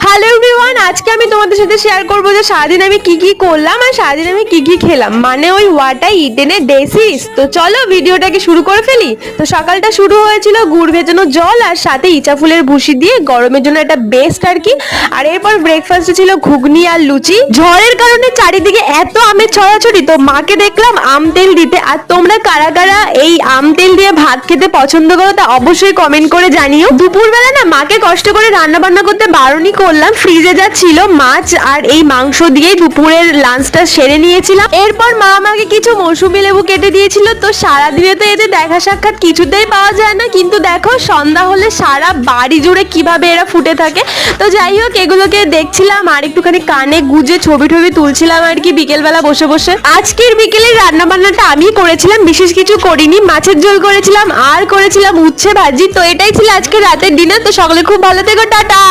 Hello everyone, আজকে আমি তোমাদের সাথে শেয়ার করবো যে সারাদিন আমি কি কি করলাম আর সারাদিন আমি কি কি খেলাম, মানে ওই what I eaten a day 6। তো চলো ভিডিওটাকে শুরু করে ফেলি। তো সকালটা শুরু হয়েছিল গুড় ভেজানো জল আর সাথে ইচা ফুলের ভুসি দিয়ে, গরমের জন্য এটা বেস্ট আর কি। আর এরপর ব্রেকফাস্টে ছিল ঘুগনি আর লুচি। ঝড়ের কারণে চারিদিকে এত আমের ছড়াছড়ি, তো মাকে দেখলাম আম তেল দিতে। আর তোমরা কারা কারা এই আম তেল দিয়ে ভাত খেতে পছন্দ করো তা অবশ্যই কমেন্ট করে জানিও। দুপুরবেলা না মাকে কষ্ট করে রান্না বান্না করতে বারণই করলাম, ফ্রিজে যা ছিল মাছ আর এই মাংস দিয়েই দুপুরের লাঞ্চটা সেরে নিয়েছিলাম। এরপর মা আমাকে কিছু মৌসুমী লেবু কেটে দিয়েছিল। তো সারাদিনে তো এতে দেখা সাক্ষাৎ কিছুতেই পাওয়া যায় না, কিন্তু দেখো সন্ধ্যা হলে সারা বাড়ি জুড়ে কিভাবে এরা ফুটে থাকে। তো যাই হোক, এগুলোকে দেখছিলাম আর একটুখানি কানে গুজে ছবি টবি তুলছিলাম আর কি বিকেলবেলা বসে বসে। আজকের বিকেলের রান্না বান্নাটা আমি করেছিলাম, বিশেষ কিছু করিনি। মাছের ঝোল করেছিলাম আর করেছিলাম উচ্ছে ভাজি। তো এটাই ছিল আজকে রাতের ডিনার। তো সকলে খুব ভালো থেকো, টাটা।